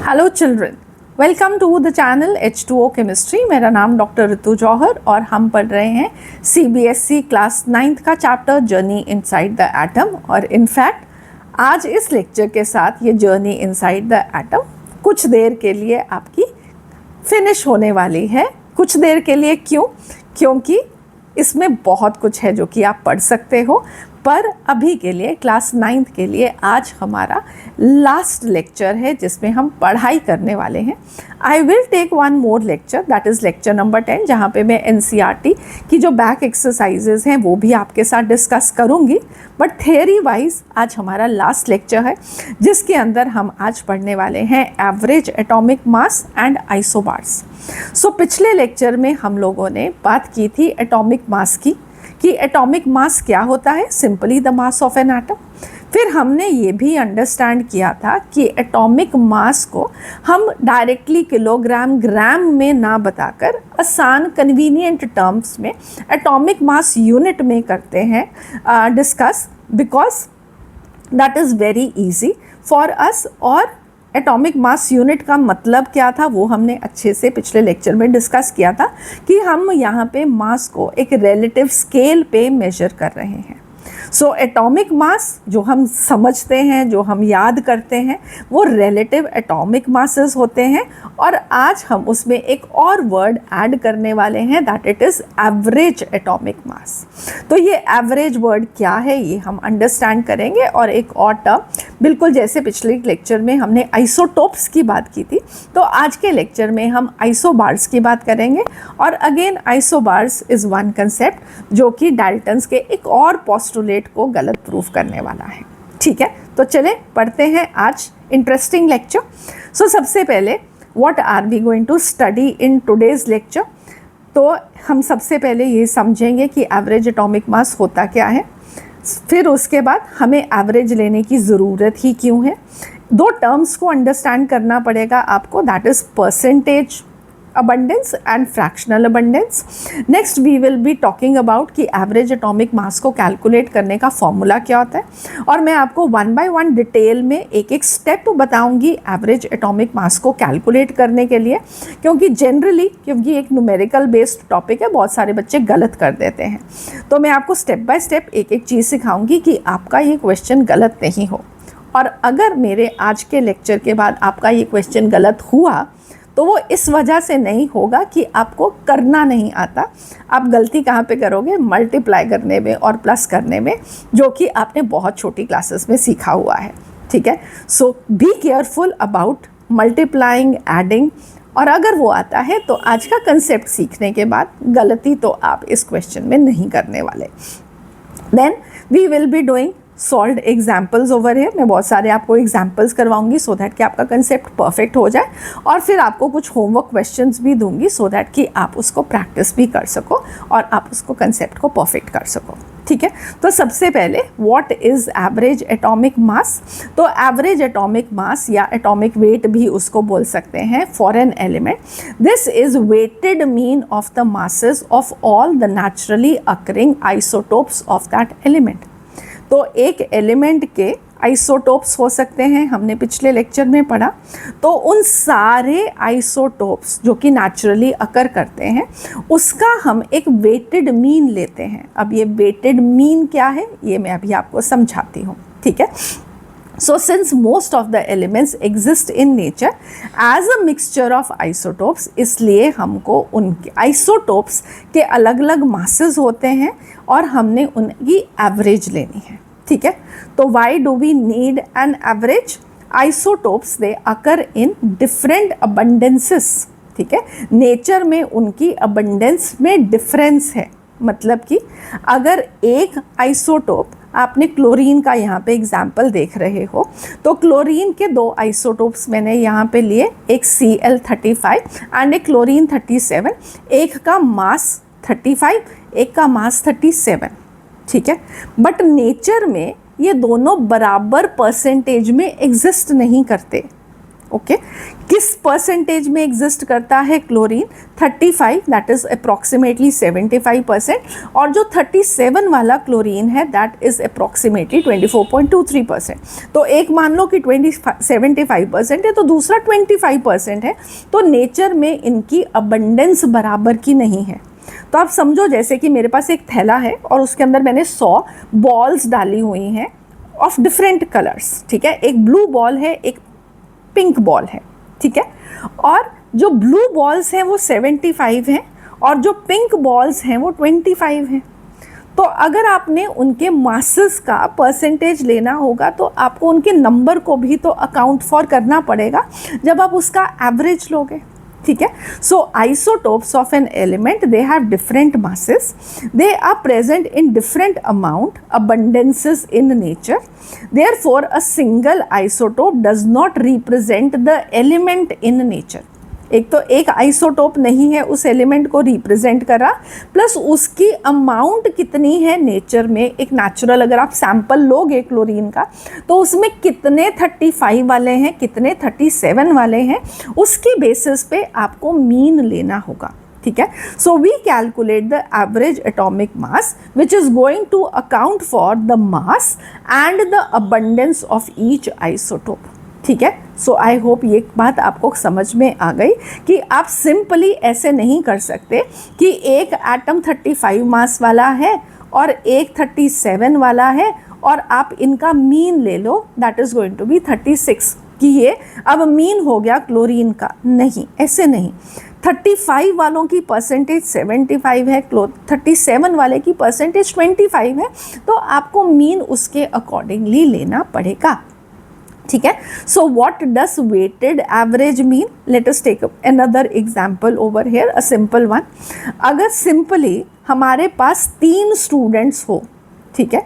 Hello children, welcome to the channel H2O chemistry. मेरा नाम doctor ऋतु जौहर और हम पढ़ रहे हैं CBSE क्लास 9th का chapter journey inside the atom. और इनफैक्ट आज इस लेक्चर के साथ ये जर्नी इनसाइड द एटम कुछ देर के लिए आपकी फिनिश होने वाली है। कुछ देर के लिए क्यों? क्योंकि इसमें बहुत कुछ है जो कि आप पढ़ सकते हो, पर अभी के लिए क्लास 9th के लिए आज हमारा लास्ट लेक्चर है जिसमें हम पढ़ाई करने वाले हैं। I will take one more lecture, that is lecture number 10, जहाँ पे मैं NCERT की जो बैक एक्सरसाइजेज हैं वो भी आपके साथ डिस्कस करूँगी। बट थियरी वाइज आज हमारा लास्ट लेक्चर है जिसके अंदर हम आज पढ़ने वाले हैं average atomic mass and isobars. So पिछले लेक्चर में हम लोगों ने बात की थी एटॉमिक मास की, कि एटॉमिक मास क्या होता है, simply the mass of an atom. फिर हमने ये भी अंडरस्टैंड किया था कि एटॉमिक मास को हम डायरेक्टली किलोग्राम ग्राम में ना बताकर आसान कन्वीनियंट टर्म्स में एटॉमिक मास यूनिट में करते हैं discuss, because that is very easy for us. और एटॉमिक मास यूनिट का मतलब क्या था वो हमने अच्छे से पिछले लेक्चर में डिस्कस किया था कि हम यहाँ पे मास को एक रिलेटिव स्केल पे मेजर कर रहे हैं। सो एटॉमिक मास जो हम समझते हैं, जो हम याद करते हैं, वो रिलेटिव एटॉमिक मासेस होते हैं। और आज हम उसमें एक और वर्ड ऐड करने वाले हैं, that it is average atomic मास। तो ये एवरेज वर्ड क्या है ये हम अंडरस्टैंड करेंगे। और एक और टर्म, बिल्कुल जैसे पिछले लेक्चर में हमने आइसोटोप्स की बात की थी, तो आज के लेक्चर में हम आइसोबार्स की बात करेंगे। और again isobars is one concept जो कि डाल्टन्स के एक और पोस्टुलेट को गलत प्रूफ करने वाला है। ठीक है, तो चले पढ़ते हैं आज इंटरेस्टिंग लेक्चर। सो सबसे पहले what are we going to study in today's lecture. तो हम सबसे पहले ये समझेंगे कि एवरेज एटॉमिक मास होता क्या है, फिर उसके बाद हमें एवरेज लेने की ज़रूरत ही क्यों है। दो टर्म्स को अंडरस्टैंड करना पड़ेगा आपको, that is percentage abundance and fractional abundance. Next we will be talking about कि एवरेज एटॉमिक मास को कैलकुलेट करने का फॉर्मूला क्या होता है। और मैं आपको वन बाय वन डिटेल में एक एक स्टेप बताऊंगी एवरेज एटॉमिक मास को कैलकुलेट करने के लिए, क्योंकि जनरली क्योंकि एक न्यूमेरिकल बेस्ड टॉपिक है, बहुत सारे बच्चे गलत कर देते हैं। तो मैं आपको स्टेप बाय स्टेप एक एक चीज़ सिखाऊंगी कि आपका ये क्वेश्चन गलत नहीं हो। और अगर मेरे आज के लेक्चर के बाद आपका ये क्वेश्चन गलत हुआ तो वो इस वजह से नहीं होगा कि आपको करना नहीं आता। आप गलती कहाँ पे करोगे? मल्टीप्लाई करने में और प्लस करने में, जो कि आपने बहुत छोटी क्लासेस में सीखा हुआ है। ठीक है, so be careful about multiplying, adding. और अगर वो आता है तो आज का कंसेप्ट सीखने के बाद गलती तो आप इस क्वेश्चन में नहीं करने वाले। Then we will be doing solved examples over है। मैं बहुत सारे आपको एग्जाम्पल्स करवाऊंगी सो दैट कि आपका कंसेप्ट परफेक्ट हो जाए। और फिर आपको कुछ होमवर्क क्वेश्चंस भी दूंगी सो दैट कि आप उसको प्रैक्टिस भी कर सको और आप उसको कंसेप्ट को परफेक्ट कर सको। ठीक है, तो सबसे पहले व्हाट इज़ एवरेज एटॉमिक मास। तो एवरेज एटॉमिक मास या एटॉमिक वेट भी उसको बोल सकते हैं for an element. This is weighted mean of the masses of all the naturally occurring isotopes of that element. तो एक एलिमेंट के आइसोटोप्स हो सकते हैं, हमने पिछले लेक्चर में पढ़ा। तो उन सारे आइसोटोप्स जो कि नेचुरली अकर करते हैं उसका हम एक वेटेड मीन लेते हैं। अब ये वेटेड मीन क्या है ये मैं अभी आपको समझाती हूँ। ठीक है, so since most of the elements exist in nature as a mixture of isotopes, इसलिए हमको उनके आइसोटोप्स के अलग अलग मासेस होते हैं और हमने उनकी एवरेज लेनी है। ठीक है, तो why do we need an average? Isotopes they occur in different abundances. ठीक है, नेचर में उनकी अबंडेंस में डिफरेंस है। मतलब कि अगर एक आइसोटोप, आपने क्लोरीन का यहाँ पे एग्जाम्पल देख रहे हो, तो क्लोरीन के दो आइसोटोप्स मैंने यहाँ पे लिए, एक Cl35 एंड एक क्लोरीन 37। एक का मास 35, एक का मास 37। ठीक है, बट नेचर में ये दोनों बराबर परसेंटेज में एग्जिस्ट नहीं करते। ओके किस परसेंटेज में एग्जिस्ट करता है क्लोरीन? 35, दैट इज अप्रॉक्सीमेटली 75%, और जो 37 वाला क्लोरीन है दैट इज अप्रॉक्सीमेटली 24.23%। तो एक मान लो कि 75% है तो दूसरा 25% है, तो नेचर में इनकी अबंडेंस बराबर की नहीं है। तो आप समझो जैसे कि मेरे पास एक थैला है और उसके अंदर मैंने 100 बॉल्स डाली हुई हैं ऑफ डिफरेंट कलर्स, ठीक है, एक ब्लू बॉल है, एक पिंक बॉल है, ठीक है, और जो ब्लू बॉल्स हैं वो 75 हैं और जो पिंक बॉल्स हैं वो 25 हैं। तो अगर आपने उनके मासेस का परसेंटेज लेना होगा तो आपको उनके नंबर को भी तो अकाउंट फॉर करना पड़ेगा जब आप उसका एवरेज लोगे, ठीक है। So isotopes of an element they have different masses, they are present in different amount abundances in nature, therefore a single isotope does not represent the element in nature। एक तो एक आइसोटोप नहीं है उस element को represent कर रहा, plus उसकी अमाउंट कितनी है नेचर में। एक नेचुरल अगर आप सैंपल लोगे क्लोरीन का तो उसमें कितने 35 वाले हैं, कितने 37 वाले हैं, उसके बेसिस पे आपको मीन लेना होगा, ठीक है। So we calculate the average atomic mass which is going to account for the mass and the abundance of each isotope, ठीक है। सो आई होप ये बात आपको समझ में आ गई कि आप सिंपली ऐसे नहीं कर सकते कि एक एटम 35 मास वाला है और एक 37 वाला है और आप इनका मीन ले लो, that is going to be 36, कि ये अब मीन हो गया क्लोरीन का। नहीं, ऐसे नहीं। 35 वालों की परसेंटेज 75 है, 37 वाले की परसेंटेज 25 है, तो आपको मीन उसके अकॉर्डिंगली लेना पड़ेगा, ठीक है। So what does weighted average mean? Let us take another example over here, a simple one. अगर सिंपली हमारे पास 3 स्टूडेंट्स हो, ठीक है,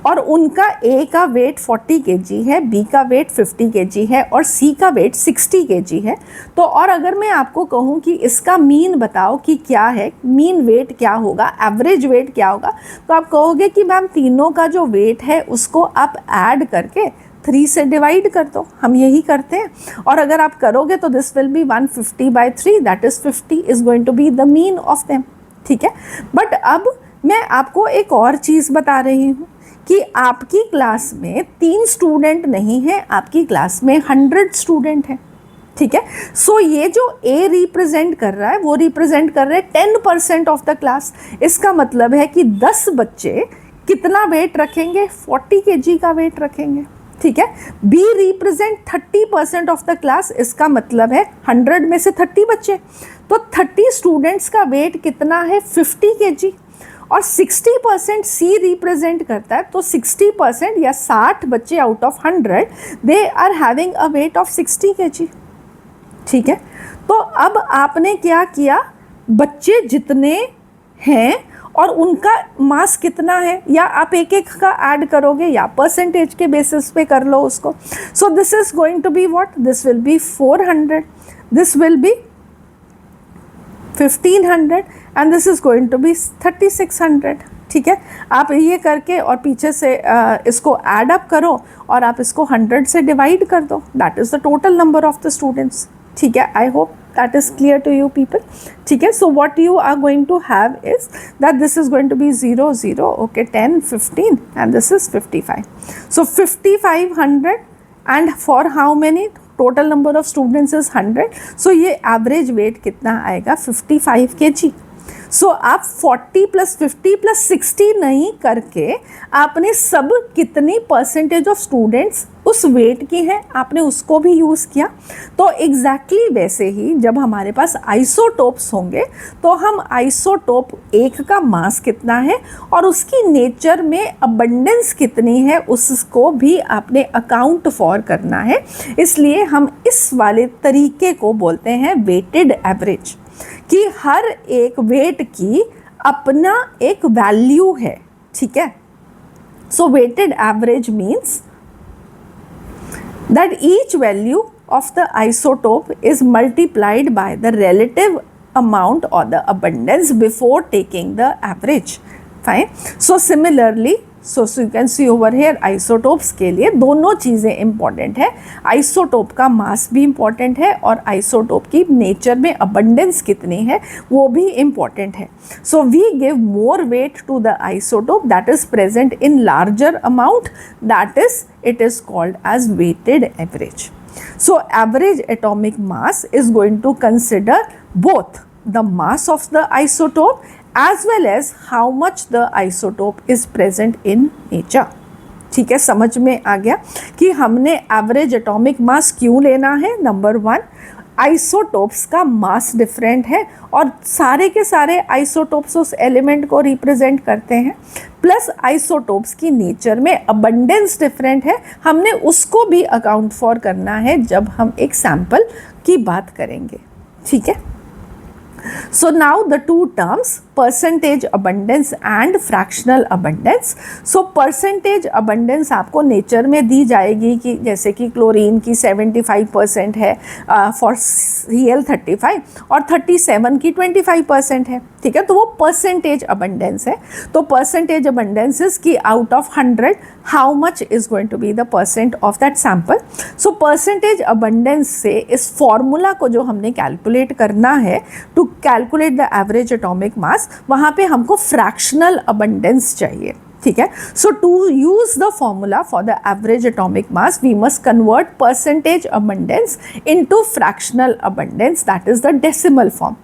और उनका ए का वेट 40 kg है, बी का वेट 50 kg है और सी का वेट 60 kg है, तो और अगर मैं आपको कहूँ कि इसका मीन बताओ कि क्या है, मीन वेट क्या होगा, एवरेज वेट क्या होगा, तो आप कहोगे कि मैम तीनों का जो वेट है उसको आप ऐड करके 3 से डिवाइड कर दो। हम यही करते हैं, और अगर आप करोगे तो this will be 150/3, that is 50 is going to be the mean of them, ठीक है। बट अब मैं आपको एक और चीज़ बता रही हूँ कि आपकी क्लास में 3 स्टूडेंट नहीं है, आपकी क्लास में 100 स्टूडेंट हैं, ठीक है। सो ये जो ए रिप्रेजेंट कर रहा है वो रिप्रेजेंट कर रहे हैं 10% ऑफ द क्लास। इसका मतलब है कि 10 बच्चे कितना वेट रखेंगे? 40 kg का वेट रखेंगे, ठीक है। B represent 30% of the class, इसका मतलब है 100 में से 30 बच्चे, तो 30 स्टूडेंट्स का वेट कितना है? 50 kg। और 60% सी रिप्रेजेंट करता है, तो 60% या 60 बच्चे out of 100 they are having a weight of 60 kg, ठीक है। तो अब आपने क्या किया, बच्चे जितने हैं और उनका मास कितना है, या आप एक एक का ऐड करोगे या परसेंटेज के बेसिस पे कर लो उसको। So this is going to be what, this will be 400, this will be 1500 and this is going to be 3600, ठीक है। आप ये करके और पीछे से इसको ऐड अप करो और आप इसको 100 से डिवाइड कर दो, that is the total number of the students, ठीक है। I hope that is clear to you people, ठीक है। So what you are going to have is that this is going to be 0 0, okay, 10 15 and this is 55, so 5500 and for how many? Total number of students is 100, so ये average weight कितना आएगा? 55 kg। सो आप 40 + 50 + 60 नहीं करके आपने सब कितनी percentage of students उस वेट की हैं आपने उसको भी यूज़ किया। तो एग्जैक्टली वैसे ही जब हमारे पास आइसोटोप्स होंगे तो हम आइसोटोप एक का मास कितना है और उसकी नेचर में अबंडेंस कितनी है उसको भी आपने अकाउंट फॉर करना है। इसलिए हम इस वाले तरीके को बोलते हैं वेटेड एवरेज, कि हर एक वेट की अपना एक वैल्यू है, ठीक है। So weighted average means that each value of the isotope is multiplied by the relative amount or the abundance before taking the average. Fine. So similarly so you can see over here isotopes के लिए दोनों चीज़ें important है। Isotope का मास भी important है और isotope की नेचर में अबंडेंस कितनी है वो भी इंपॉर्टेंट है। So we give more weight to the isotope that is present in larger amount, that is it is called as weighted average. So average atomic mass is going to consider both the mass of the isotope as well as how much the isotope is present in nature। ठीक है, समझ में आ गया कि हमने average atomic मास क्यों लेना है। नंबर 1, आइसोटोप्स का मास डिफरेंट है और सारे के सारे आइसोटोप्स उस एलिमेंट को रिप्रेजेंट करते हैं, प्लस आइसोटोप्स की नेचर में अबंडेंस डिफरेंट है, हमने उसको भी अकाउंट फॉर करना है जब हम एक सैंपल की बात करेंगे। ठीक है, so now the two terms percentage abundance and fractional abundance. So percentage abundance आपको नेचर में दी जाएगी कि जैसे कि क्लोरीन की 75% है फॉर Cl35 और 37 की 25% है। ठीक है, तो वो परसेंटेज अबंडेंस है। तो परसेंटेज अबंडेंस इज कि out of 100 how much is going to be the percent of that sample. So percentage abundance से इस फॉर्मूला को जो हमने कैलकुलेट करना है to calculate the average atomic mass, वहाँ पे हमको फ्रैक्शनल अबंडेंस चाहिए। ठीक है, so to use the formula for the average atomic mass we must convert percentage abundance into fractional abundance, that is the decimal form.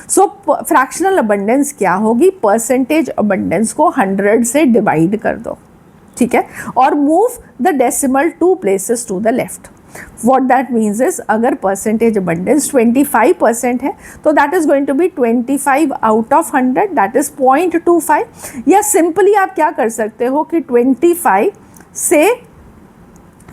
So fractional abundance क्या होगी, percentage abundance को 100 से डिवाइड कर दो। ठीक है, और move the decimal 2 places to the left. What that means is अगर percentage abundance 25% है तो that is going to be 25 out of 100, that is 0.25। या simply आप क्या कर सकते हो कि 25 से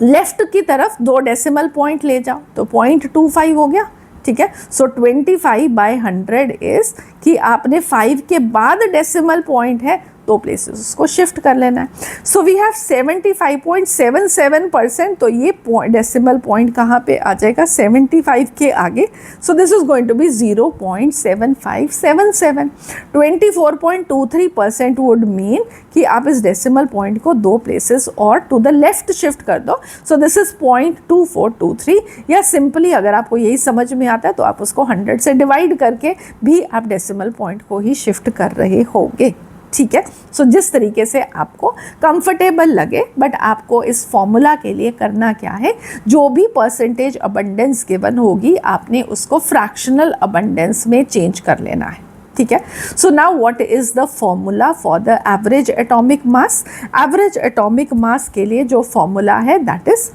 लेफ्ट की तरफ 2 डेसिमल पॉइंट ले जाओ तो 0.25 हो गया। ठीक है, सो 25/100 इज कि आपने 5 के बाद डेसिमल पॉइंट है 2 प्लेसेस उसको शिफ्ट कर लेना है। सो वी हैव 75.77%, तो ये डेसिमल पॉइंट कहाँ पे आ जाएगा, 75 के आगे। So this is going to be 0.7577। 24.23% would mean कि आप इस डेसिमल पॉइंट को 2 प्लेसेस और टू द लेफ्ट शिफ्ट कर दो। सो दिस इज 0.2423। या सिंपली अगर आपको यही समझ में आता है तो आप उसको 100 से डिवाइड करके भी आप डेसिमल पॉइंट को ही शिफ्ट कर रहे होंगे। ठीक है, सो जिस तरीके से आपको कंफर्टेबल लगे, बट आपको इस फॉर्मूला के लिए करना क्या है, जो भी परसेंटेज अबंडेंस गिवन होगी आपने उसको फ्रैक्शनल अबंडेंस में चेंज कर लेना है। ठीक है, so now what is the formula for the average atomic mass. Average atomic मास के लिए जो फॉर्मूला है that is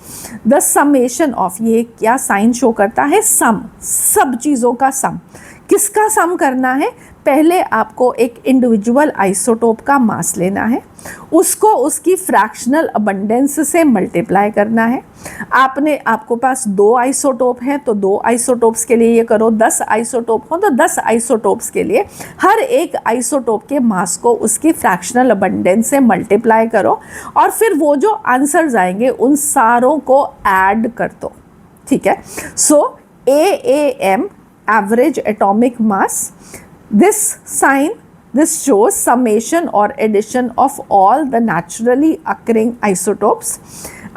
the summation of, ये क्या साइन शो करता है, सम, सब चीज़ों का सम। किसका सम करना है, पहले आपको एक इंडिविजुअल आइसोटोप का मास लेना है, उसको उसकी फ्रैक्शनल अबंडेंस से मल्टीप्लाई करना है। आपको पास 2 आइसोटोप हैं तो 2 आइसोटोप्स के लिए ये करो, 10 आइसोटोप हो तो 10 आइसोटोप्स के लिए हर एक आइसोटोप के मास को उसकी फ्रैक्शनल अबंडेंस से मल्टीप्लाई करो और फिर वो जो आंसर्स आएंगे उन सारों को ऐड कर दो। ठीक है, सो AAM average atomic mass, this sign, this shows summation or addition of all the naturally occurring isotopes.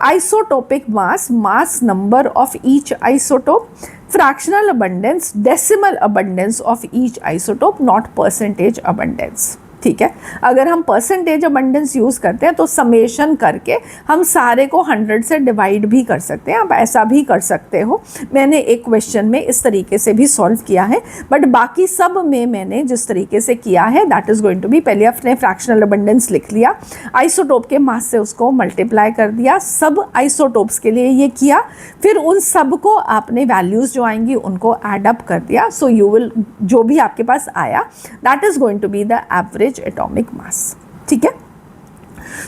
Isotopic mass, mass number of each isotope, fractional abundance, decimal abundance of each isotope, not percentage abundance। ठीक है, अगर हम percentage abundance use करते हैं तो summation करके हम सारे को 100 से डिवाइड भी कर सकते हैं, आप ऐसा भी कर सकते हो। मैंने एक क्वेश्चन में इस तरीके से भी सॉल्व किया है, बट बाकी सब में मैंने जिस तरीके से किया है that is going to be, पहले आपने फ्रैक्शनल अबंडेंस लिख लिया, आइसोटोप के मास से उसको मल्टीप्लाई कर दिया, सब आइसोटोप्स के लिए ये किया, फिर उन सब को आपने वैल्यूज़ जो आएंगी उनको एड अप कर दिया। सो यू विल, जो भी आपके पास आया that is going to be the average atomic mass। ठीक है,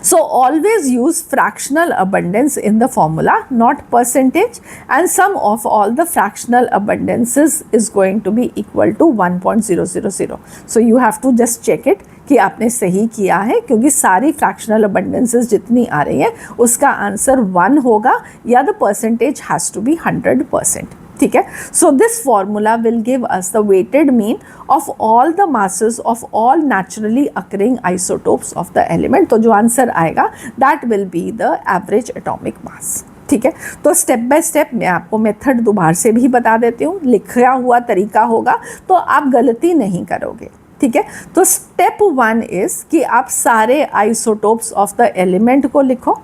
so always use fractional abundance in the formula, not percentage, and sum of all the fractional abundances is going to be equal to 1.000। so you have to just check it कि आपने सही किया है, क्योंकि सारी fractional अबंडेंसेस जितनी आ रही हैं उसका आंसर 1 होगा या the percentage has to be 100%। ठीक है। So this formula will give us the weighted mean of all the masses of all naturally occurring isotopes of the element. तो जो आंसर आएगा that will be the average atomic mass. ठीक है, तो step by step मैं आपको method दोबारा से भी बता देती हूँ, लिखा हुआ तरीका होगा तो आप गलती नहीं करोगे। ठीक है, तो स्टेप 1 इज कि आप सारे आइसोटोप्स ऑफ द एलिमेंट को लिखो,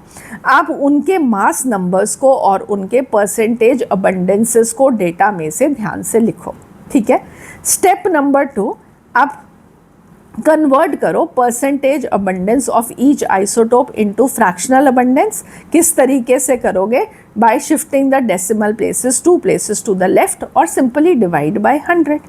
आप उनके मास नंबर्स को और उनके परसेंटेज अबंडेंसेस को डेटा में से ध्यान से लिखो। ठीक है, स्टेप नंबर 2, आप कन्वर्ट करो percentage abundance of each isotope into fractional abundance. किस तरीके से करोगे? By shifting the decimal places 2 places to the left और simply divide by 100।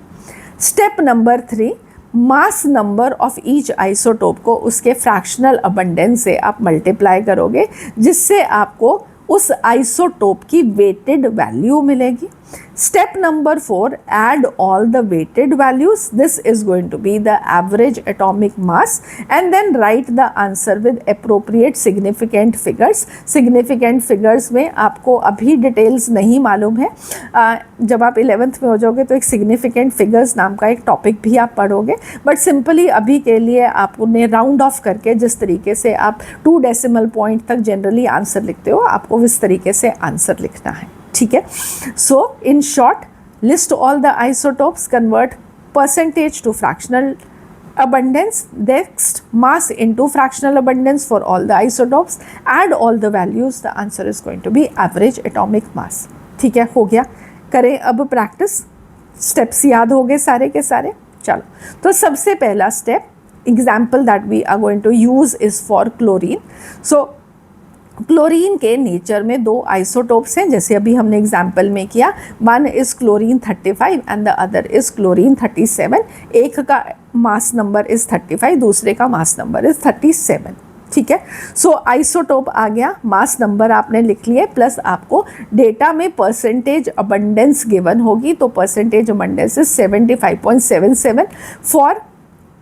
Step number 3, mass number of each isotope को उसके फ्रैक्शनल अबंडेंस से आप मल्टीप्लाई करोगे, जिससे आपको उस आइसोटोप की वेटेड वैल्यू मिलेगी। Step number 4, add all the weighted values. This is going to be the average atomic mass and then write the answer with appropriate significant figures. Significant figures में आपको अभी details नहीं मालूम है, जब आप 11th में हो जाओगे तो एक significant figures नाम का एक टॉपिक भी आप पढ़ोगे, बट सिंपली अभी के लिए आप उन्हें राउंड ऑफ करके जिस तरीके से आप 2 decimal point तक जनरली आंसर लिखते हो, आपको इस तरीके से आंसर लिखना है। ठीक है, so in short, list all the isotopes, convert percentage to fractional abundance, next mass into fractional abundance for all the isotopes, add all the values, the answer is going to be average atomic mass। ठीक है, हो गया। करें अब practice, steps याद हो गए सारे के सारे। चलो, तो सबसे पहला step, example that we are going to use is for chlorine. So chlorine के नेचर में 2 आइसोटोप्स हैं, जैसे अभी हमने एग्जाम्पल में किया, one is chlorine 35 and the other is chlorine 37। एक का मास नंबर इज़ 35, दूसरे का मास नंबर इज़ 37। ठीक है, सो आइसोटोप आ गया, मास नंबर आपने लिख लिए, प्लस आपको डेटा में परसेंटेज अबंडेंस गिवन होगी, तो percentage abundance is 75.77 for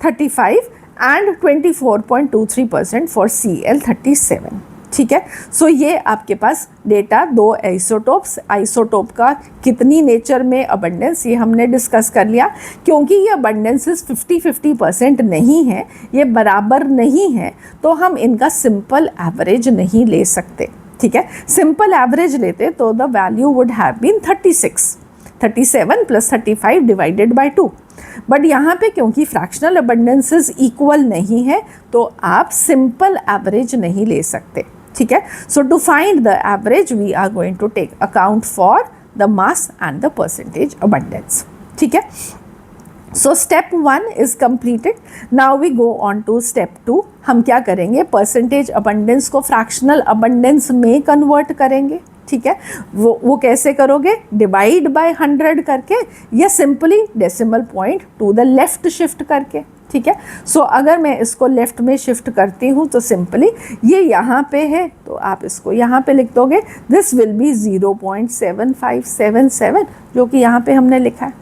35 and 24.23% for Cl37। ठीक है, सो ये आपके पास डेटा 2 आइसोटोप्स, आइसोटोप का कितनी नेचर में अबंडेंस ये हमने डिस्कस कर लिया। क्योंकि ये अबंडेंसेस 50-50% नहीं है, ये बराबर नहीं है, तो हम इनका सिंपल एवरेज नहीं ले सकते। ठीक है, सिंपल एवरेज लेते तो the value would have been 37 plus 35 divided by 2, but यहाँ पे क्योंकि फ्रैक्शनल अबंडेंसेस इक्वल नहीं है, तो आप सिंपल एवरेज नहीं ले सकते। ठीक है, so to find the average we are going to take account for the mass and the percentage abundance. ठीक है, so step 1 is completed. Now we go on to step 2। हम क्या करेंगे? परसेंटेज अबंडेंस को फ्रैक्शनल अबंडेंस में convert करेंगे। ठीक है, वो कैसे करोगे? डिवाइड बाय 100 करके या simply decimal point two the left shift करके। ठीक है, सो अगर मैं इसको लेफ्ट में शिफ्ट करती हूँ तो सिंपली ये यहाँ पे है, तो आप इसको यहाँ पे लिख दोगे, दिस विल बी 0.7577, जो कि यहाँ पे हमने लिखा है।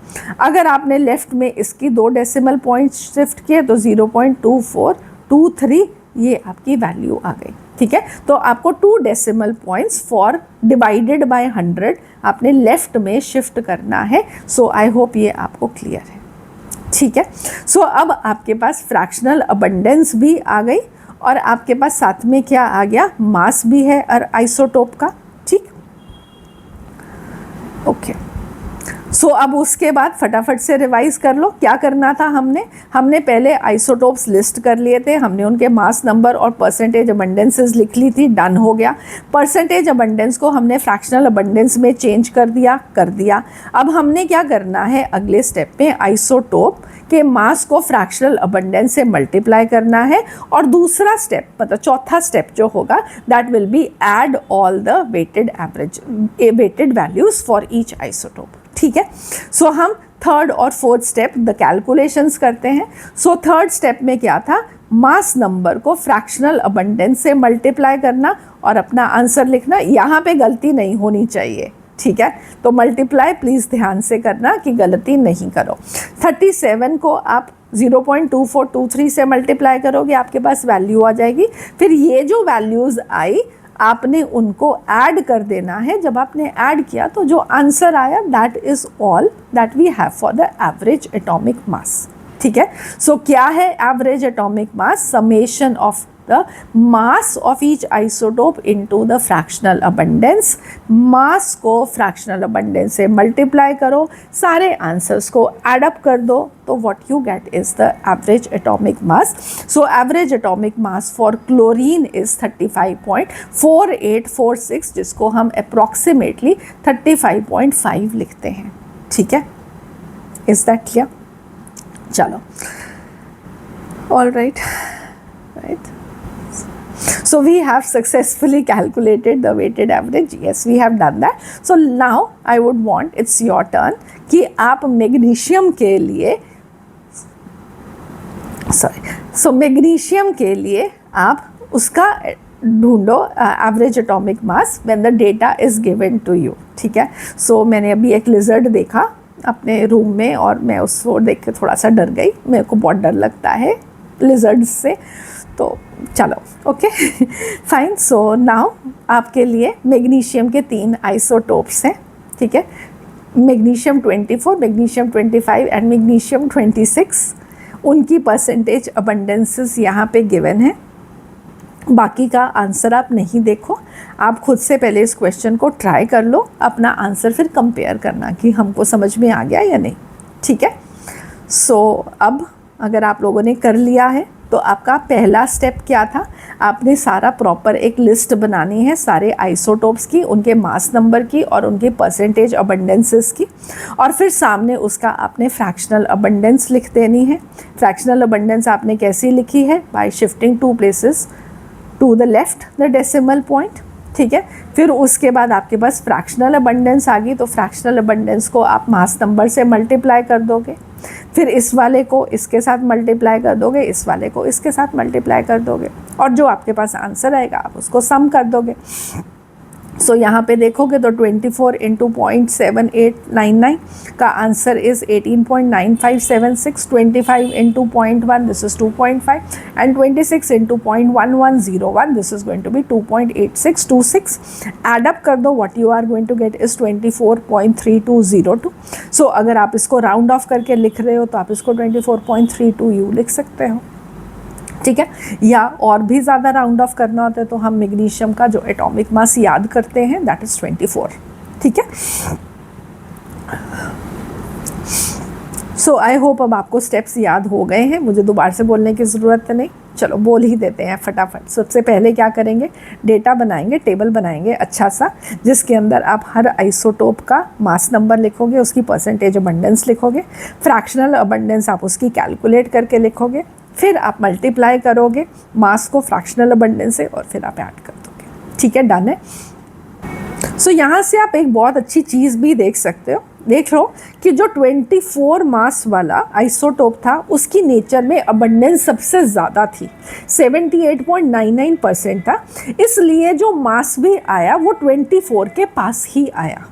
अगर आपने लेफ्ट में इसकी 2 डेसिमल पॉइंट शिफ्ट किए तो 0.2423 ये आपकी वैल्यू आ गई। ठीक है, तो आपको 2 decimal points for divided by 100 आपने लेफ्ट में शिफ्ट करना है। सो आई होप ये आपको क्लियर है। ठीक है, सो अब आपके पास फ्रैक्शनल अबंडेंस भी आ गई और आपके पास साथ में क्या आ गया? मास भी है और आइसोटोप का। ठीक, ओके, सो अब उसके बाद फटाफट से रिवाइज कर लो क्या करना था। हमने पहले आइसोटोप्स लिस्ट कर लिए थे, हमने उनके मास नंबर और परसेंटेज अबंडेंसेस लिख ली थी, डन हो गया। परसेंटेज अबंडेंस को हमने फ्रैक्शनल अबंडेंस में चेंज कर दिया। अब हमने क्या करना है? अगले स्टेप में आइसोटोप के मास को फ्रैक्शनल अबंडेंस से मल्टीप्लाई करना है, और दूसरा स्टेप मतलब चौथा स्टेप जो होगा that will be add all the weighted values for each isotope. ठीक है, सो हम थर्ड और फोर्थ स्टेप द कैलकुलेशंस करते हैं। सो थर्ड स्टेप में क्या था? मास नंबर को फ्रैक्शनल अबंडेंस से मल्टीप्लाई करना और अपना आंसर लिखना। यहाँ पे गलती नहीं होनी चाहिए। ठीक है, तो मल्टीप्लाई प्लीज़ ध्यान से करना कि गलती नहीं करो। 37 को आप 0.2423 से मल्टीप्लाई करोगे, आपके पास वैल्यू आ जाएगी। फिर ये जो वैल्यूज़ आई आपने उनको ऐड कर देना है। जब आपने ऐड किया तो जो आंसर आया that is all that we have for the average atomic mass. ठीक है, सो क्या है average atomic mass? Summation of the mass of each isotope into the fractional abundance। mass को fractional abundance से multiply करो, सारे answers को add up कर दो, तो what you get is the average atomic mass। so average atomic mass for chlorine is 35.4846, जिसको हम approximately 35.5 लिखते हैं। ठीक है, is that clear? चलो, all right, right। So we have successfully calculated the weighted average. Yes, we have done that. So now I would want, it's your turn, कि आप magnesium के लिए, so मैग्नीशियम के लिए आप उसका ढूंढो average atomic mass when the data is given to you. ठीक है, सो मैंने अभी एक लिजर्ड देखा अपने रूम में और मैं उसको देख के थोड़ा सा डर गई। मेरे को बहुत डर लगता है लिजर्ड्स से, तो चलो ओके फाइन। सो नाउ आपके लिए मैग्नीशियम के 3 आइसोटोप्स हैं। ठीक है, मैग्नीशियम 24, मैग्नीशियम 25 एंड मैग्नीशियम 26। उनकी परसेंटेज अबंडेंसेस यहाँ पे गिवन है। बाकी का आंसर आप नहीं देखो, आप खुद से पहले इस क्वेश्चन को ट्राई कर लो, अपना आंसर फिर कंपेयर करना कि हमको समझ में आ गया या नहीं। ठीक है, सो अब अगर आप लोगों ने कर लिया है तो आपका पहला स्टेप क्या था? आपने सारा प्रॉपर एक लिस्ट बनानी है सारे आइसोटोप्स की, उनके मास नंबर की और उनके परसेंटेज अबंडेंसेस की, और फिर सामने उसका आपने फ्रैक्शनल अबंडेंस लिख देनी है। फ्रैक्शनल अबंडेंस आपने कैसी लिखी है? By shifting 2 places to the left the decimal point. ठीक है, फिर उसके बाद आपके पास फ्रैक्शनल अबंडेंस आ गई, तो फ्रैक्शनल अबंडेंस को आप मास नंबर से मल्टीप्लाई कर दोगे, फिर इस वाले को इसके साथ मल्टीप्लाई कर दोगे, इस वाले को इसके साथ मल्टीप्लाई कर दोगे, और जो आपके पास आंसर आएगा आप उसको सम कर दोगे। सो यहाँ पे देखोगे तो 24 इंटू 0.7899 का answer is 18.9576, 25 into 0.1 this is 2.5 and 26 into 0.1101 this is going to be 2.8626। Add up कर दो, what you are going to get is 24.3202। So अगर आप इसको राउंड ऑफ करके लिख रहे हो तो आप इसको 24.32 लिख सकते हो। ठीक है, या और भी ज़्यादा राउंड ऑफ करना होता है तो हम मैग्नीशियम का जो एटॉमिक मास याद करते हैं दैट इज़ 24। ठीक है, सो आई होप अब आपको स्टेप्स याद हो गए हैं, मुझे दोबारा से बोलने की ज़रूरत नहीं। चलो बोल ही देते हैं फटाफट। सबसे पहले क्या करेंगे? डेटा बनाएंगे, टेबल बनाएंगे अच्छा सा, जिसके अंदर आप हर आइसोटोप का मास नंबर लिखोगे, उसकी परसेंटेज अबंडेंस लिखोगे, फ्रैक्शनल अबंडेंस आप उसकी कैलकुलेट करके लिखोगे, फिर आप मल्टीप्लाई करोगे मास को फ्रैक्शनल अबंडेंस से, और फिर आप ऐड कर दोगे। ठीक है, डन है। सो यहाँ से आप एक बहुत अच्छी चीज़ भी देख सकते हो, देख लो कि जो 24 मास वाला आइसोटोप था उसकी नेचर में अबंडेंस सबसे ज़्यादा थी, 78.99% था, इसलिए जो मास भी आया वो 24 के पास ही आया।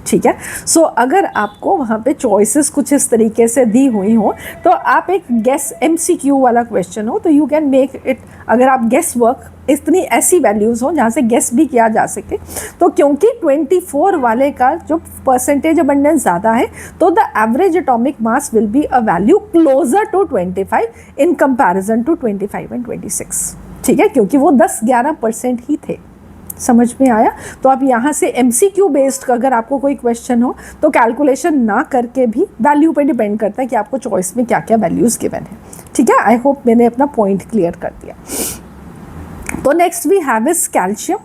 ठीक है, सो अगर आपको वहाँ पे चॉइसेस कुछ इस तरीके से दी हुई हो तो आप एक गेस MCQ वाला क्वेश्चन हो तो यू कैन मेक इट, अगर आप गेस वर्क इतनी ऐसी वैल्यूज़ हो जहाँ से गेस भी किया जा सके, तो क्योंकि 24 वाले का जो परसेंटेज अबंडेंस ज़्यादा है तो the average atomic mass will be a value closer to 25 in comparison to 25 and 26। ठीक है, क्योंकि वो 10-11% ही थे। समझ में आया? तो आप यहाँ से MCQ बेस्ड अगर आपको कोई क्वेश्चन हो तो कैलकुलेशन ना करके भी वैल्यू पे डिपेंड करता है कि आपको चॉइस में क्या क्या वैल्यूज़ गिवन है। ठीक है, आई होप मैंने अपना पॉइंट क्लियर कर दिया। तो next we have is calcium.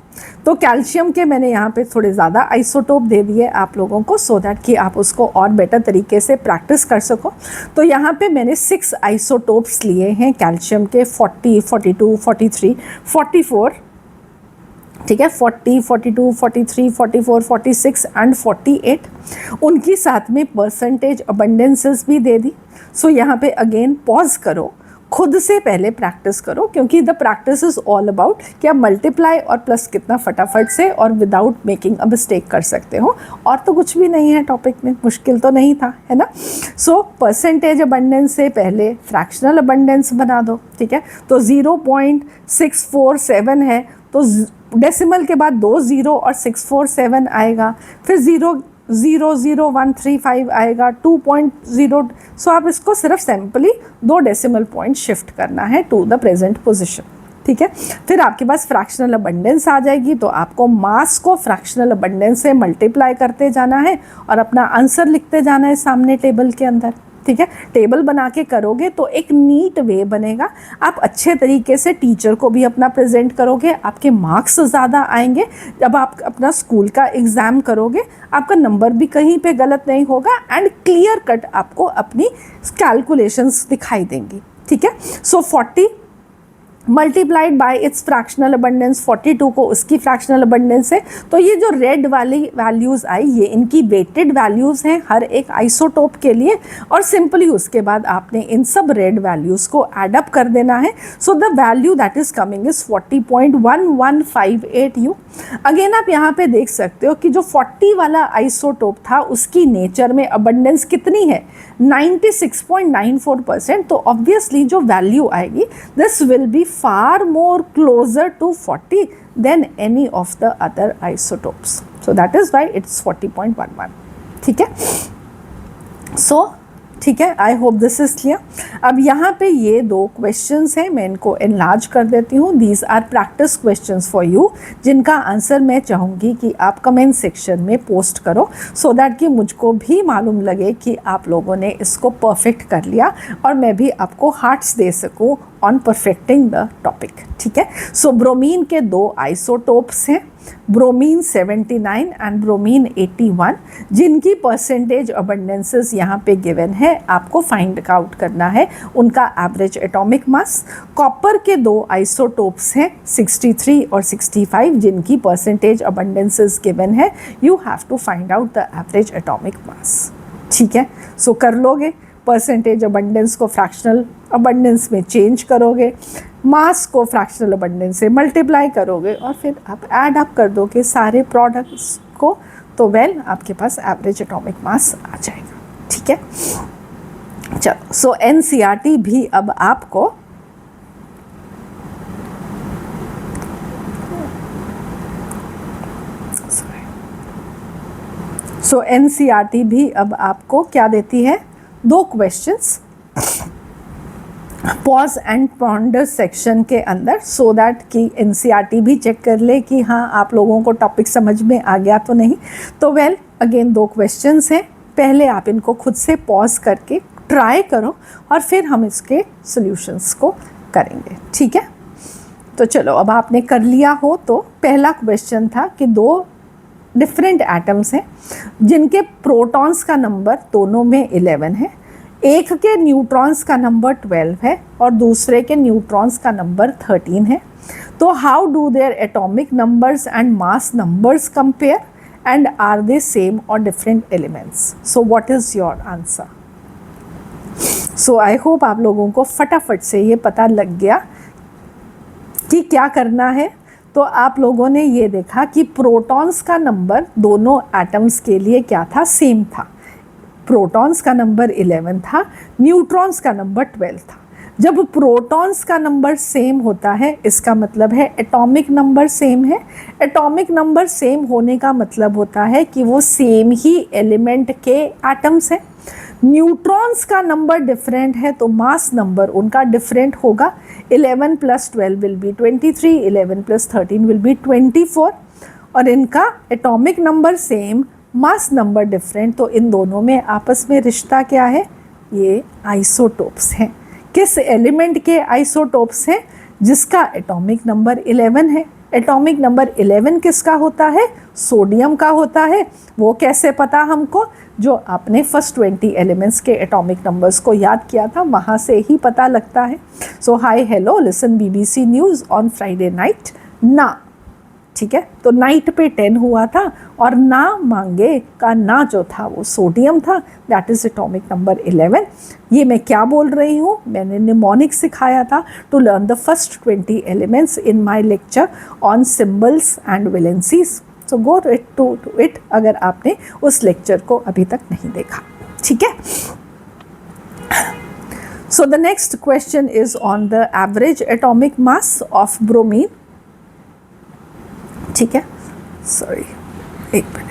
तो कैल्शियम के मैंने यहाँ पे थोड़े ज़्यादा आइसोटोप दे दिए आप लोगों को, सो दैट कि आप उसको और बेटर तरीके से प्रैक्टिस कर सको। तो यहाँ पे मैंने 6 आइसोटोप्स लिए हैं कैल्शियम के, 40, 42, 43, 44। ठीक है, 40, 42, 43, 44, 46 एंड 48। उनकी साथ में परसेंटेज अबंडेंसेस भी दे दी। सो यहाँ पे अगेन पॉज करो, खुद से पहले प्रैक्टिस करो, क्योंकि the practice is all about कि आप मल्टीप्लाई और प्लस कितना फटाफट से और विदाउट मेकिंग अ मिस्टेक कर सकते हो, और तो कुछ भी नहीं है टॉपिक में, मुश्किल तो नहीं था, है ना। सो परसेंटेज अबंडेंस से पहले फ्रैक्शनल अबंडेंस बना दो। ठीक है, तो 0.647 है तो डेसिमल के बाद 2 0 और 647 आएगा, फिर 0.00135 आएगा, 2.0। सो आप इसको सिर्फ सिंपली 2 डेसिमल पॉइंट शिफ्ट करना है टू द प्रेजेंट पोजीशन, ठीक है। फिर आपके पास फ्रैक्शनल अबंडेंस आ जाएगी, तो आपको मास को फ्रैक्शनल अबंडेंस से मल्टीप्लाई करते जाना है और अपना आंसर लिखते जाना है सामने टेबल के अंदर, ठीक है। टेबल बना के करोगे तो एक नीट वे बनेगा, आप अच्छे तरीके से टीचर को भी अपना प्रेजेंट करोगे, आपके मार्क्स ज़्यादा आएंगे। जब आप अपना स्कूल का एग्ज़ाम करोगे आपका नंबर भी कहीं पे गलत नहीं होगा एंड क्लियर कट आपको अपनी कैलकुलेशंस दिखाई देंगी, ठीक है। सो 40 multiplied by it's fractional abundance, 42 को उसकी फ्रैक्शनल अबंडेंस है। तो ये जो रेड वाली वैल्यूज़ आई ये इनकी वेटेड वैल्यूज़ हैं हर एक आइसोटोप के लिए, और सिंपली उसके बाद आपने इन सब रेड वैल्यूज़ को एड अप कर देना है। So the value that is coming is 40.1158 you. Again आप यहाँ पे देख सकते हो कि जो 40 वाला आइसोटोप था उसकी नेचर में अबंडेंस कितनी है, 96.94%। तो ऑब्वियसली जो वैल्यू आएगी this will B far more closer to 40 than any of the other isotopes. So that is why it's 40.11, ठीक है। So ठीक है, I hope this is clear. अब यहाँ पे ये 2 क्वेश्चंस हैं, मैं इनको एनलार्ज कर देती हूँ। These are practice questions for you, जिनका आंसर मैं चाहूँगी कि आप कमेंट सेक्शन में पोस्ट करो, सो दैट कि मुझको भी मालूम लगे कि आप लोगों ने इसको परफेक्ट कर लिया और मैं भी आपको हार्ट्स दे सकूँ ऑन परफेक्टिंग द टॉपिक, ठीक है। सो ब्रोमीन के 2 आइसोटोप्स हैं, ब्रोमीन 79 एंड ब्रोमीन 81, जिनकी परसेंटेज अबंडेंसेस यहाँ पे गिवन है, आपको फाइंड आउट करना है उनका एवरेज एटॉमिक मास। कॉपर के 2 आइसोटोप्स हैं 63 और 65, जिनकी परसेंटेज अबंडेंसेस गिवन है, you have to find out the average atomic mass, ठीक है। सो कर लोगे, परसेंटेज अबंडेंस को फ्रैक्शनल अबंडेंस में चेंज करोगे, मास को फ्रैक्शनल अबंडेंस से मल्टीप्लाई करोगे और फिर आप ऐड अप कर दोगे सारे प्रोडक्ट्स को, तो वेल आपके पास एवरेज एटॉमिक मास आ जाएगा, ठीक है। चलो, सो एनसीईआरटी भी अब आपको एनसीईआरटी भी अब आपको क्या देती है, 2 questions pause and ponder section के अंदर, सो दैट कि एनसीईआरटी भी चेक कर ले कि हाँ आप लोगों को टॉपिक समझ में आ गया तो नहीं। तो वेल अगेन 2 क्वेश्चंस हैं, पहले आप इनको खुद से पॉज करके ट्राई करो और फिर हम इसके सॉल्यूशंस को करेंगे, ठीक है। तो चलो, अब आपने कर लिया हो तो पहला क्वेश्चन था कि 2 डिफरेंट एटम्स हैं जिनके प्रोटॉन्स का नंबर दोनों में 11 है, एक के न्यूट्रॉन्स का नंबर 12 है और दूसरे के न्यूट्रॉन्स का नंबर 13 है। तो how do their atomic numbers and mass numbers compare and are they same और different elements? So what is your answer? So I hope आप लोगों को फटाफट से ये पता लग गया कि क्या करना है। तो आप लोगों ने ये देखा कि प्रोटॉन्स का नंबर दोनों एटम्स के लिए क्या था, सेम था। प्रोटॉन्स का नंबर 11 था, न्यूट्रॉन्स का नंबर 12 था। जब प्रोटॉन्स का नंबर सेम होता है इसका मतलब है एटॉमिक नंबर सेम है। एटॉमिक नंबर सेम होने का मतलब होता है कि वो सेम ही एलिमेंट के एटम्स हैं। न्यूट्रॉन्स का नंबर डिफरेंट है तो मास नंबर उनका डिफरेंट होगा। 11 + 12 विल बी 23, 11 + 13 विल बी 24। और इनका atomic number same, mass number different, तो इन दोनों में आपस में रिश्ता क्या है, ये आइसोटोप्स हैं। किस एलिमेंट के आइसोटोप्स हैं? जिसका एटॉमिक नंबर 11 है। एटॉमिक नंबर 11 किसका होता है? सोडियम का होता है। वो कैसे पता हमको? जो आपने फर्स्ट 20 एलिमेंट्स के एटॉमिक नंबर्स को याद किया था वहाँ से ही पता लगता है। So hi hello, listen BBC news on Friday night ना, ठीक है। तो नाइट पे 10 हुआ था और ना मांगे का ना जो था वो सोडियम था, दैट इज़ एटॉमिक नंबर 11। ये मैं क्या बोल रही हूँ, मैंने निमोनिक सिखाया था to learn the first 20 elements in my lecture on symbols and valencies. So go to it अगर आपने उस लेक्चर को अभी तक नहीं देखा, ठीक है। So the next question is on the average atomic mass of bromine. ठीक है, सॉरी एक minute.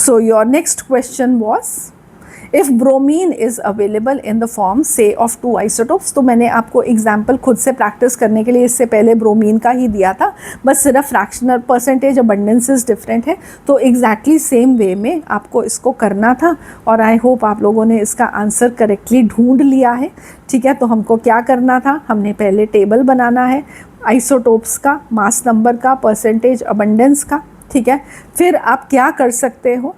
So your next question was if bromine is available in the form say of 2 isotopes। तो मैंने आपको एग्जाम्पल खुद से प्रैक्टिस करने के लिए इससे पहले ब्रोमीन का ही दिया था, बस सिर्फ फ्रैक्शनल परसेंटेज अबंडेंसेस डिफरेंट है, तो एग्जैक्टली सेम वे में आपको इसको करना था। और आई होप आप लोगों ने इसका आंसर करेक्टली ढूंढ लिया है। ठीक है, तो हमको क्या करना था, हमने पहले टेबल बनाना है आइसोटोप्स का, मास नंबर का, परसेंटेज अबंडेंस का। ठीक है, फिर आप क्या कर सकते हो,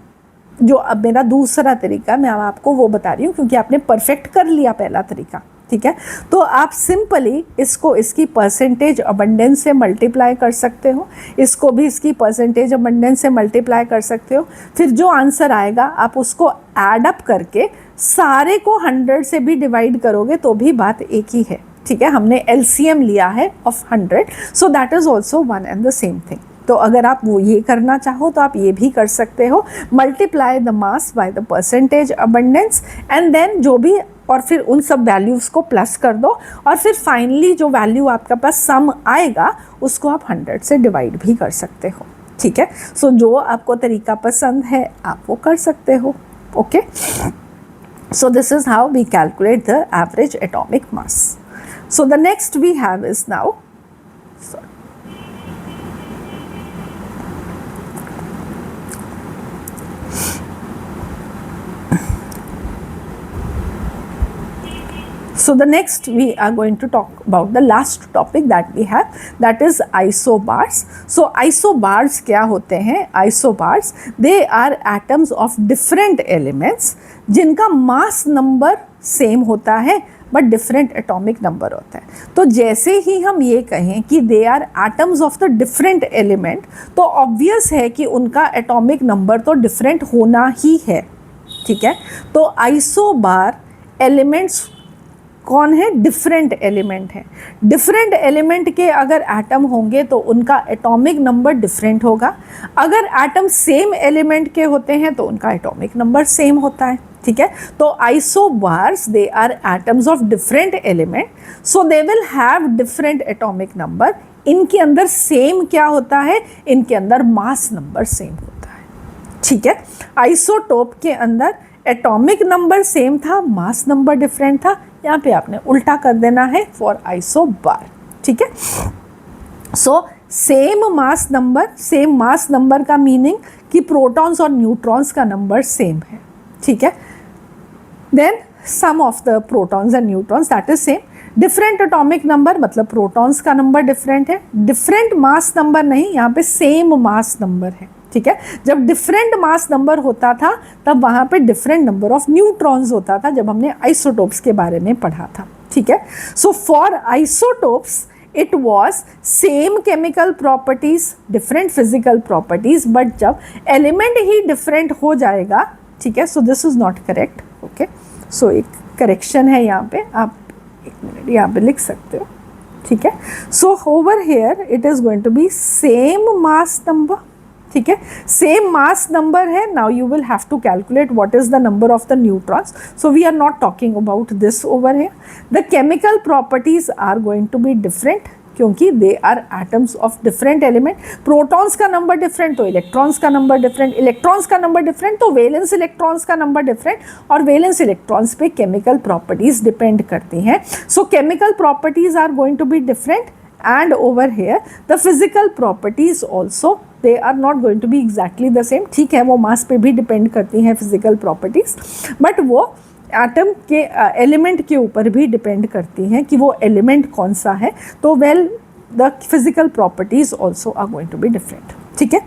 जो अब मेरा दूसरा तरीका मैं आपको वो बता रही हूँ क्योंकि आपने परफेक्ट कर लिया पहला तरीका। ठीक है, तो आप सिंपली इसको इसकी परसेंटेज अबंडेंस से मल्टीप्लाई कर सकते हो, इसको भी इसकी परसेंटेज अबंडेंस से मल्टीप्लाई कर सकते हो। फिर जो आंसर आएगा आप उसको ऐड अप करके सारे को 100 से भी डिवाइड करोगे तो भी बात एक ही है। ठीक है, हमने LCM लिया है of 100, so that is also one and the same thing. तो अगर आप वो ये करना चाहो तो आप ये भी कर सकते हो, multiply the mass by the percentage abundance and then जो भी, और फिर उन सब वैल्यूज़ को प्लस कर दो, और फिर फाइनली जो वैल्यू आपका पास सम आएगा उसको आप 100 से डिवाइड भी कर सकते हो। ठीक है, सो जो आपको तरीका पसंद है आप वो कर सकते हो। Okay, so this is how we calculate the average atomic mass. So the next we have is now, so the next we are going to talk about the last topic that we have, that is isobars। so isobars क्या होते हैं? isobars they are atoms of different elements जिनका mass number same होता है but different atomic number होता है। तो जैसे ही हम ये कहें कि they are atoms of the different element, तो ऑब्वियस है कि उनका एटॉमिक नंबर तो डिफरेंट होना ही है। ठीक है, तो आइसोबार एलिमेंट्स कौन है? डिफरेंट एलिमेंट है। डिफरेंट एलिमेंट के अगर एटम होंगे तो उनका एटॉमिक नंबर डिफरेंट होगा। अगर एटम सेम एलिमेंट के होते हैं तो उनका एटॉमिक नंबर सेम होता है। ठीक है, तो isobars they are atoms of different element, so they will have different atomic number. इनके अंदर सेम क्या होता है? इनके अंदर मास नंबर सेम होता है। ठीक है, आइसोटोप के अंदर एटॉमिक नंबर सेम था, मास नंबर डिफरेंट था। यहाँ पे आपने उल्टा कर देना है फॉर आइसोबार। ठीक है, सो सेम मास नंबर का मीनिंग कि प्रोटॉन्स और न्यूट्रॉन्स का नंबर सेम है। ठीक है, then sum of the protons and neutrons that is same. Different atomic number मतलब प्रोटॉन्स का नंबर डिफरेंट है, डिफरेंट मास नंबर नहीं, यहाँ पे सेम मास नंबर है। ठीक है, जब डिफरेंट मास नंबर होता था तब वहाँ पे डिफरेंट नंबर ऑफ न्यूट्रॉन्स होता था, जब हमने आइसोटोप्स के बारे में पढ़ा था। ठीक है, so for isotopes it was same chemical properties, different physical properties, but जब एलिमेंट ही डिफरेंट हो जाएगा, ठीक है, so this is not correct. Okay, so एक करेक्शन है यहाँ पे, आप एक मिनट यहाँ पे लिख सकते हो। ठीक है, so over here it is going to be same mass number. ठीक है, सेम मास नंबर है। Now you will have to calculate what is the number of the neutrons, so we are not talking about this over here. The chemical properties are going to be different क्योंकि they are atoms of different element. Protons का number different तो electrons का number different, electrons का number different तो valence electrons का number different, और valence electrons पे chemical properties depend करती हैं। So chemical properties are going to be different, and over here the physical properties also they are not going to be exactly the same। ठीक है, वो मास पे भी depend करती हैं फिजिकल प्रॉपर्टीज, बट वो एटम के एलिमेंट के ऊपर भी डिपेंड करती हैं कि वो एलिमेंट कौन सा है। तो well the physical properties also are going to be different. ठीक है,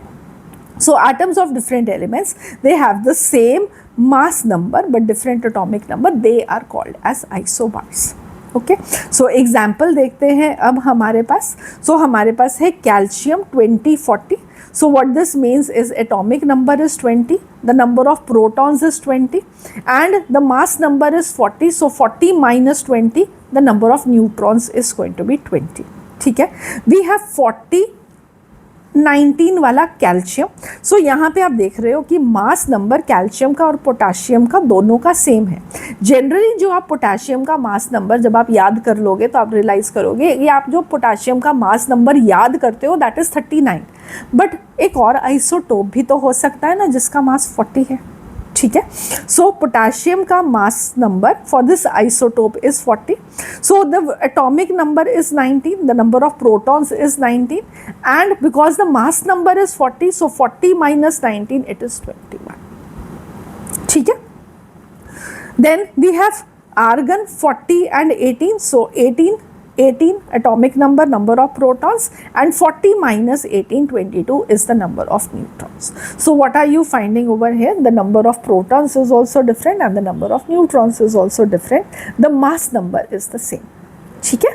so atoms of different elements they have the same mass number but different atomic number, they are called as isobars. Okay, so example देखते हैं अब हमारे पास। So हमारे पास है calcium 2040। So what this means is atomic number is 20, the number of protons is 20 and the mass number is 40। So 40 minus 20 the number of neutrons is going to be 20। ठीक है, वी हैव 40 19 वाला calcium. सो यहाँ पे आप देख रहे हो कि मास नंबर कैल्शियम का और पोटाशियम का दोनों का सेम है। जनरली जो आप पोटाशियम का मास नंबर जब आप याद कर लोगे तो आप रियलाइज़ करोगे ये आप जो पोटाशियम का मास नंबर याद करते हो दैट इज़ 39, बट एक और आइसोटोप भी तो हो सकता है ना जिसका मास 40 है, ठीक है। सो पोटाशियम का mass number for this isotope is 40, so the atomic number is 19, the number of protons is 19, and because the mass number is 40, so 40 minus 19 it is 21, ठीक है। Then we have argon 40 and 18, so 18 atomic number of protons, and 40 minus 18, 22 is the number of neutrons. So what are you finding over here? The number of protons is also different and the number of neutrons is also different. The mass number is the same, ठीक है।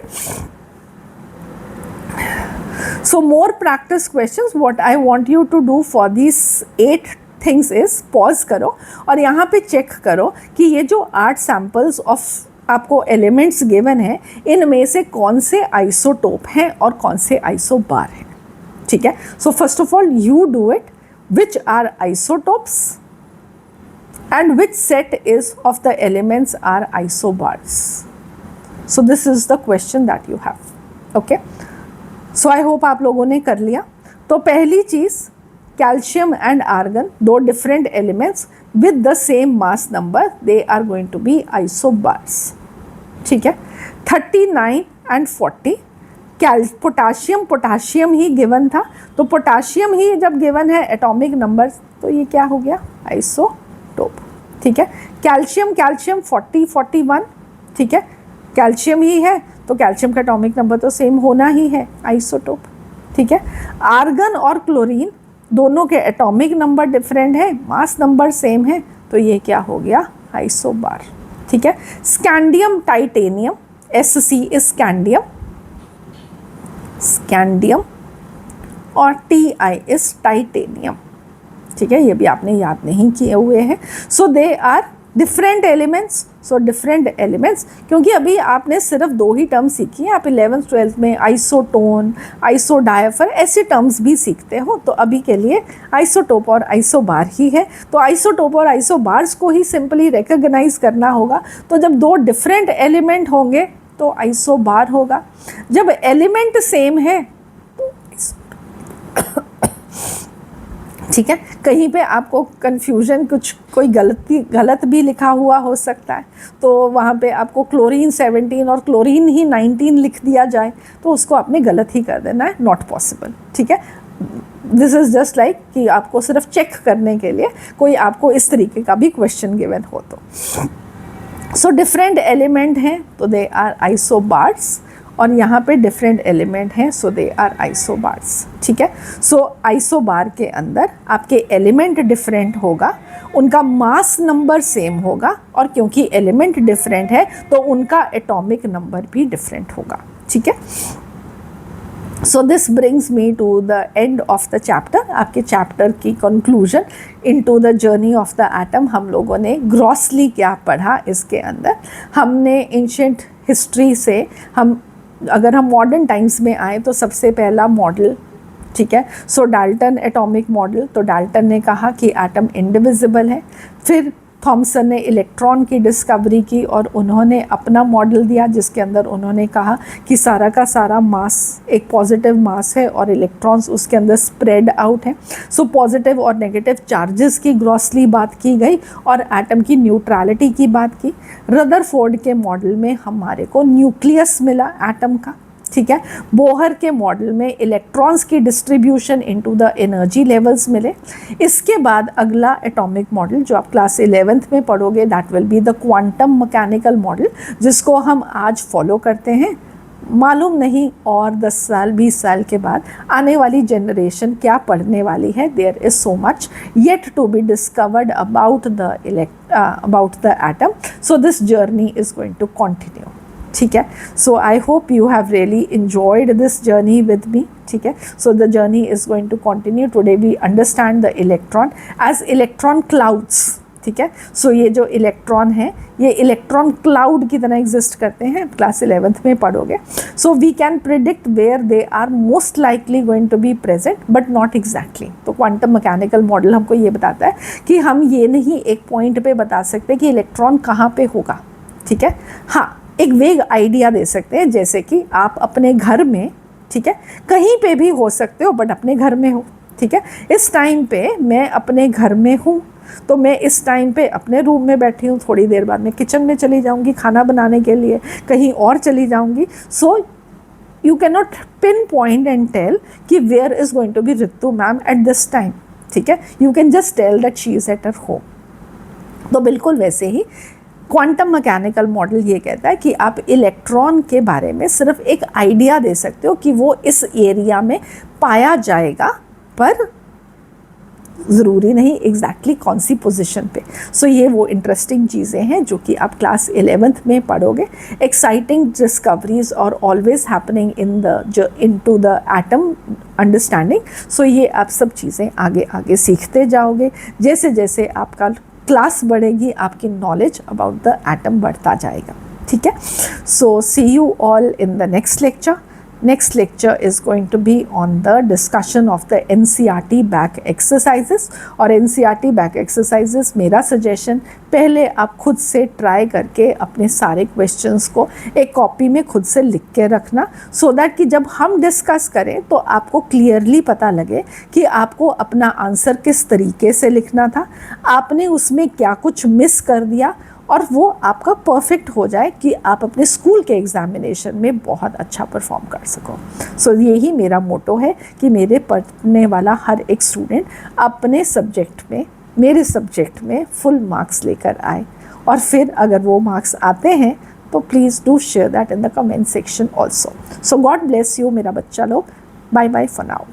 So more practice questions. What I want you to do for these 8 things is pause करो और यहाँ पे check करो कि ये जो 8 सैम्पल्स ऑफ आपको एलिमेंट्स गिवन है इनमें से कौन से आइसोटोप हैं और कौन से आइसोबार हैं, ठीक है। So first of all you do it, which are isotopes and which set is of the elements are isobars. So this is the question that you have, okay. So I hope आप लोगों ने कर लिया। तो पहली चीज़ calcium and argon, दो different elements with the same mass number, they are going to be isobars, ठीक है। 39 and 40 पोटाशियम ही गिवन था, तो पोटाशियम ही जब गिवन है एटॉमिक नंबर तो ये क्या हो गया आइसोटोप, ठीक है। कैल्शियम 40 41, ठीक है, कैल्शियम ही है तो कैल्शियम का एटॉमिक नंबर तो सेम होना ही है, आइसोटोप, ठीक है। आर्गन और क्लोरीन दोनों के एटॉमिक नंबर डिफरेंट है, मास नंबर सेम है, तो ये क्या हो गया आइसोबार, ठीक है। Scandium titanium, SC is scandium और TI इज टाइटेनियम, ठीक है। ये भी आपने याद नहीं किए हुए हैं। So they are different elements, so different elements, क्योंकि अभी आपने सिर्फ 2 ही टर्म सीखी हैं। आप 11th 12th में आइसोटोन, आइसोडायफर ऐसे टर्म्स भी सीखते हो, तो अभी के लिए आइसोटोप और आइसोबार ही है। तो आइसोटोप और आइसोबार्स को ही सिंपली रिकॉग्नाइज करना होगा। तो जब 2 डिफरेंट एलिमेंट होंगे तो आइसोबार होगा, जब एलिमेंट सेम है तो ठीक है। कहीं पे आपको कन्फ्यूजन कुछ कोई गलत भी लिखा हुआ हो सकता है, तो वहाँ पे आपको क्लोरीन 17 और क्लोरीन ही 19 लिख दिया जाए तो उसको आपने गलत ही कर देना है, नॉट पॉसिबल, ठीक है। दिस इज़ जस्ट लाइक कि आपको सिर्फ चेक करने के लिए कोई आपको इस तरीके का भी क्वेश्चन गिवन हो तो। सो डिफरेंट एलिमेंट हैं तो दे आर आइसोबार्स, और यहाँ पे डिफरेंट एलिमेंट हैं सो दे आर आइसोबार्स, ठीक है। सो आइसोबार के अंदर आपके एलिमेंट डिफरेंट होगा, उनका मास नंबर सेम होगा, और क्योंकि एलिमेंट डिफरेंट है तो उनका एटॉमिक नंबर भी डिफरेंट होगा, ठीक है। So this brings me to the end of the chapter, आपके चैप्टर की conclusion into the journey of the atom. हम लोगों ने ग्रॉसली क्या पढ़ा इसके अंदर, हमने एंशिएंट हिस्ट्री से अगर हम मॉडर्न टाइम्स में आए तो सबसे पहला मॉडल, ठीक है, सो डाल्टन एटॉमिक मॉडल, तो डाल्टन ने कहा कि एटम इंडिविजिबल है। फिर थॉमसन ने इलेक्ट्रॉन की डिस्कवरी की और उन्होंने अपना मॉडल दिया जिसके अंदर उन्होंने कहा कि सारा का सारा मास एक पॉजिटिव मास है और इलेक्ट्रॉन्स उसके अंदर स्प्रेड आउट है। सो पॉजिटिव और नेगेटिव चार्जेस की ग्रॉसली बात की गई और एटम की न्यूट्रलिटी की बात की। रदरफोर्ड के मॉडल में हमारे को न्यूक्लियस मिला एटम का, ठीक है। बोहर के मॉडल में इलेक्ट्रॉन्स की distribution into the energy levels मिले। इसके बाद अगला एटॉमिक मॉडल जो आप क्लास 11th में पढ़ोगे that will be the quantum mechanical model, जिसको हम आज फॉलो करते हैं। मालूम नहीं और 10 साल 20 साल के बाद आने वाली जनरेशन क्या पढ़ने वाली है, there is so much yet to be discovered about the atom. So this journey is going to continue, ठीक है। So I hope you have really enjoyed this journey with me, ठीक है। So the journey is going to continue. Today we understand the electron as electron clouds, ठीक है। सो ये जो electron है ये इलेक्ट्रॉन क्लाउड की तरह एग्जिस्ट करते हैं, क्लास 11th में पढ़ोगे। So we can predict where they are most likely going to be present but not exactly. तो क्वांटम मैकेनिकल मॉडल हमको ये बताता है कि हम ये नहीं एक पॉइंट पे बता सकते कि इलेक्ट्रॉन कहाँ पे होगा, ठीक है। हाँ, एक वेग आइडिया दे सकते हैं, जैसे कि आप अपने घर में, ठीक है, कहीं पे भी हो सकते हो बट अपने घर में हो, ठीक है। इस टाइम पे मैं अपने घर में हूँ, तो मैं इस टाइम पे अपने रूम में बैठी हूँ, थोड़ी देर बाद मैं किचन में चली जाऊँगी खाना बनाने के लिए, कहीं और चली जाऊँगी। So you can not pinpoint and tell कि where is going to be Ritu ma'am at this time, ठीक है। You can just tell that she is at her home. तो बिल्कुल वैसे ही क्वांटम मैकेनिकल मॉडल ये कहता है कि आप इलेक्ट्रॉन के बारे में सिर्फ एक आइडिया दे सकते हो कि वो इस एरिया में पाया जाएगा, पर ज़रूरी नहीं एग्जैक्टली कौन सी पोजीशन पे। सो ये वो इंटरेस्टिंग चीज़ें हैं जो कि आप क्लास 11th में पढ़ोगे। एक्साइटिंग डिस्कवरीज और always happening into the atom understanding. So ये आप सब चीज़ें आगे आगे सीखते जाओगे, जैसे जैसे आपका क्लास बढ़ेगी आपकी नॉलेज अबाउट द एटम बढ़ता जाएगा, ठीक है। So see you all in the next lecture. Next lecture is going to be on the discussion of the NCERT back exercises. और NCERT back exercises मेरा suggestion पहले आप खुद से ट्राई करके अपने सारे questions को एक कॉपी में खुद से लिख के रखना, so that कि जब हम डिस्कस करें तो आपको क्लियरली पता लगे कि आपको अपना आंसर किस तरीके से लिखना था, आपने उसमें क्या कुछ मिस कर दिया, और वो आपका परफेक्ट हो जाए कि आप अपने स्कूल के एग्जामिनेशन में बहुत अच्छा परफॉर्म कर सको। सो यही मेरा मोटो है कि मेरे पढ़ने वाला हर एक स्टूडेंट अपने सब्जेक्ट में, मेरे सब्जेक्ट में फुल मार्क्स लेकर आए, और फिर अगर वो मार्क्स आते हैं तो please do share that in the comment section also. So God bless you मेरा बच्चा लोग। Bye bye for now.